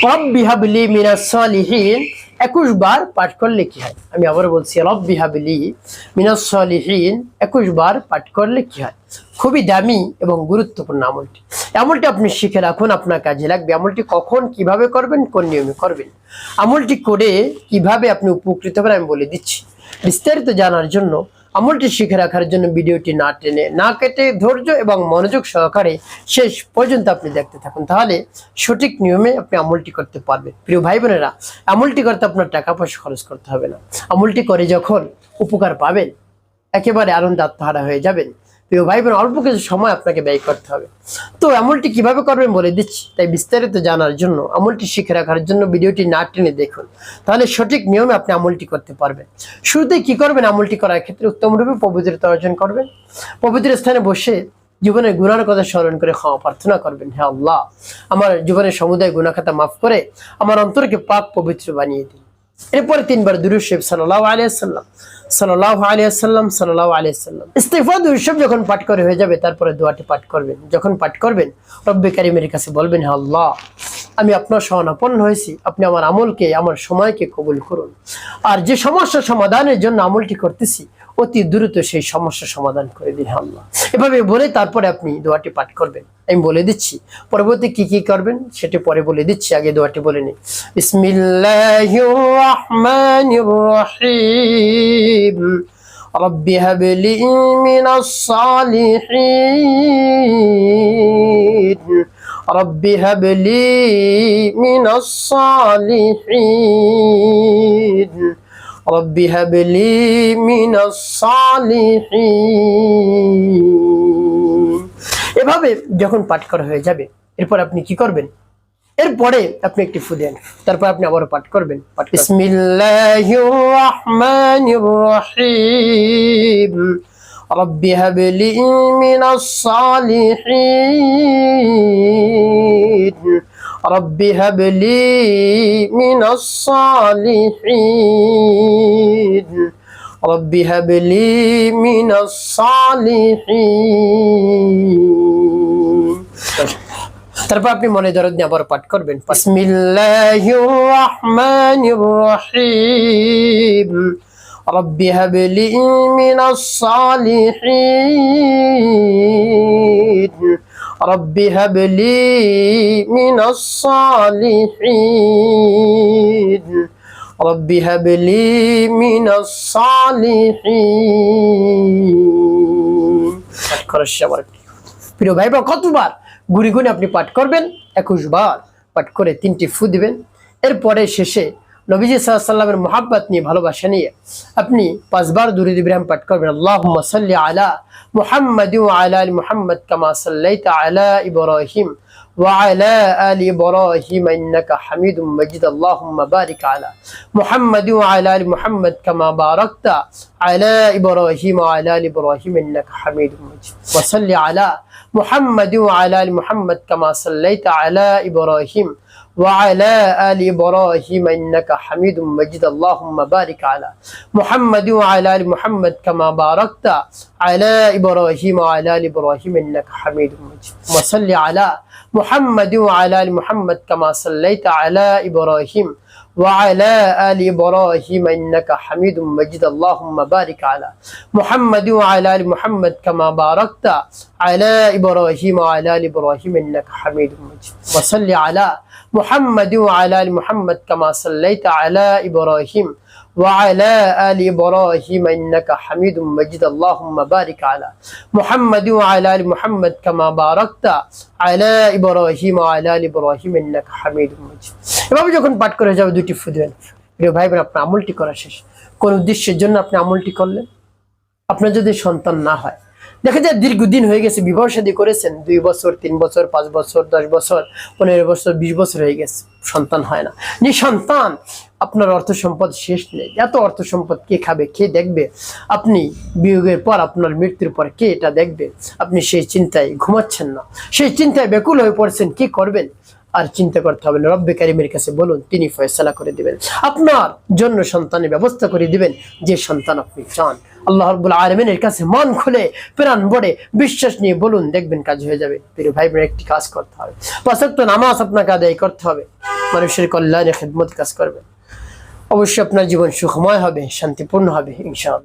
রব্বি হাবলি মিনাস সালিহিন 21 বার পাঠ করলে কি হয়? আমি আবার বলছি, রব্বি হাবলি মিনাস সালিহিন 21 বার পাঠ করলে কি হয়? খুবই দামি এবং গুরুত্বপূর্ণ আমলটি। আমলটি আপনি শিখে রাখুন, আপনার কাজে লাগবে। আমলটি কখন কিভাবে করবেন, কোন নিয়মে করবেন, আমলটি করে কিভাবে আপনি উপকৃত হবেন আমি বলে দিচ্ছি। বিস্তারিত জানার জন্য, আমলটি শিখে রাখার জন্য ভিডিওটি না টেনে না কেটে ধৈর্য এবং মনোযোগ সহকারে শেষ পর্যন্ত আপনি দেখতে থাকুন, তাহলে সঠিক নিয়মে আপনি আমলটি করতে পারবেন। প্রিয় ভাই বোনেরা, আমলটি করতে আপনার টাকা পয়সা খরচ করতে হবে না। আমলটি করে যখন উপকার পাবেন, একেবারে আনন্দ আত্মহারা হয়ে যাবেন। প্রিয় ভাই বোন, অল্প কিছু সময় আপনাকে ব্যয় করতে হবে। তো আমলটি কিভাবে করবেন বলে দিচ্ছি, তাই বিস্তারিত জানার জন্য, আমলটি শিখে রাখার জন্য ভিডিওটি না টেনে দেখুন, তাহলে সঠিক নিয়মে আপনি আমলটি করতে পারবেন। শুরুতে কি করবেন? আমলটি করার ক্ষেত্রে উত্তমরূপে পবিত্রতা অর্জন করবেন। পবিত্র স্থানে বসে জীবনের গুনার কথা স্মরণ করে ক্ষমা প্রার্থনা করবেন। হে আল্লাহ, আমার জীবনের সমুদায় গুনাহ খাতা মাফ করে আমার অন্তরকে পাক পবিত্র বানিয়ে দিন। এরপরে 3 বার দুরূদ শরীফ সাল্লাল্লাহু আলাইহি ওয়াসাল্লাম, সাল্লাল্লাহু আলাইহি ওয়াসাল্লাম, সাল্লাল্লাহু আলাইহি ওয়াসাল্লাম ইস্তিগফার দুরূদ শরীফ যখন পাঠ করে হয়ে যাবে, তারপরে দোয়াটি পাঠ করবেন। যখন পাঠ করবেন, রব্বে কারীমের কাছে বলবেন, হে আল্লাহ, আমি আপনার শরণাপন্ন হয়েছি, আপনি আমার আমলকে, আমার সময়কে কবুল করুন। আর যে সমস্যা সমাধানের জন্য আমলটি করতেছি, অতি দ্রুত সেই সমস্যা সমাধান করে দিন হে আল্লাহ। এভাবে বলে তারপরে আপনি দোয়াটি পাঠ করবেন। আমি বলে দিচ্ছি, পরবর্তী কি কি করবেন সেটি পরে বলে দিচ্ছি, আগে দোয়াটি বলে নিই। বিসমিল্লাহির রাহমানির রাহিম। রব্বি হাবলি মিনাস সালিহিন। রব্বি হাবলি মিনাস সালিহিন। রব্বি হাবলি মিনাস সালিহিন। এভাবে যখন পাঠ করা হয়ে যাবে, এরপর আপনি কি করবেন? এরপরে আপনি একটি ফু দেন, তারপর আপনি আবারও পাঠ করবেন। বিসমিল্লাহির রাহমানির রাহিম। রব্বি হাবলি মিনাস সালিহিন। রব্বি হাবলি মিনাস সালিহিন। রব্বি হাবলি মিনাস সালিহিন। তারপর আপনি মনে দরদ নিয়ে আবার পাঠ করবেন। বিসমিল্লাহির রাহমানির রাহিম। রব্বি হাবলি মিনাস সালিহিন। রব্বি হাবলি মিনাস সালিহিন। রব্বি হাবলি মিনাস সালিহিন। পাঠ করার আবার প্রিয় ভাই বোন, কতবার গুনি গুনি আপনি পাঠ করবেন? 21 বার পাঠ করে 3টি ফু দিবেন। এরপরে শেষে নবীজি সাল্লাল্লাহু আলাইহি ওয়াসাল্লামের মুহাব্বত নিয়ে, ভালোবাসা নিয়ে আপনি 5 বার দুরূদ ইব্রাহিম পাঠ করবেন। আল্লাহুম্মা সাল্লি আলা মুহাম্মাদ ওয়া আলা আলি মুহাম্মাদ কামা সাল্লাইতা আলা ইব্রাহিম ওয়া আলা আলি ইব্রাহিম ইন্নাকা হামিদুম মাজিদ। আল্লাহুম্মা বারিক আলা মুহাম্মাদ ওয়া আলা আলি মুহাম্মাদ কামা বারাকতা আলা ইব্রাহিম ওয়া আলা আলি ইব্রাহিম ইন্নাকা হামিদুম মাজিদ। ওয়া সাল্লি আলা মুহাম্মাদ ওয়া আলা আলি মুহাম্মাদ কামা সাল্লাইতা আলা ইব্রাহিম وعلى آل إبراهيم إنك حميد مجيد. اللهم بارك على محمد وعلى آل محمد كما باركت على إبراهيم وعلى آل إبراهيم إنك حميد مجيد. وصل على محمد وعلى آل محمد كما صليت على إبراهيم وعلى آل إبراهيم إنك حميد مجيد. اللهم بارك على محمد وعلى آل محمد كما باركت على إبراهيم وعلى آل إبراهيم إنك حميد مجيد. وصل على محمد وعلى آل محمد كما صليت على إبراهيم وعلى آل إبراهيم إنك حميد مجيد. اللهم بارك على محمد وعلى آل محمد كما باركت على إبراهيم وعلى آل إبراهيم إنك حميد مجيد. এভাবে যখন পাঠ করে যাবে, 2টি ফু দিবেন। প্রিয় ভাই বোন, আপনার আমলটি করা শেষ। কোন উদ্দেশ্যের জন্য আপনি আমলটি করলেন? আপনার যদি সন্তান না হয়, দেখা যায় দীর্ঘদিন হয়ে গেছে, বিবাহ শাদী করেছেন, 2 বছর 3 বছর 5 বছর 10 বছর 15 বছর 20 বছর হয়ে গেছে, সন্তান হয় না। সন্তান, আপনার অর্থ সম্পদ শেষ নেই। এত অর্থ সম্পদ কে খাবে, কে দেখবে? আপনি বিয়োগের পর, আপনার মৃত্যুর পর কে এটা দেখবে? আপনি সেই চিন্তায় ঘুমাচ্ছেন না, সেই চিন্তায় ব্যাকুল হয়ে পড়ছেন, কি করবেন? আর চিন্তা করতে হবে না, রব্বে কারীমের কাছে বলুন, তিনি ফয়সালা করে দিবেন। আপনার জন্য সন্তানের ব্যবস্থা করে দিবেন, যে সন্তান আপনি চান। আল্লাহ রাব্বুল আলামিনের কাছে মন খুলে, প্রাণ ভরে বিশ্বাস নিয়ে বলুন, দেখবেন কাজ হয়ে যাবে। প্রিয় ভাই বোন, একটি কাজ করতে হবে, 5 ওয়াক্ত নামাজ আপনাকে আদায় করতে হবে। মানুষের কল্যাণে খিদমত কাজ করবেন, অবশ্যই আপনার জীবন সুখময় হবে, শান্তিপূর্ণ হবে ইনশাআল্লাহ।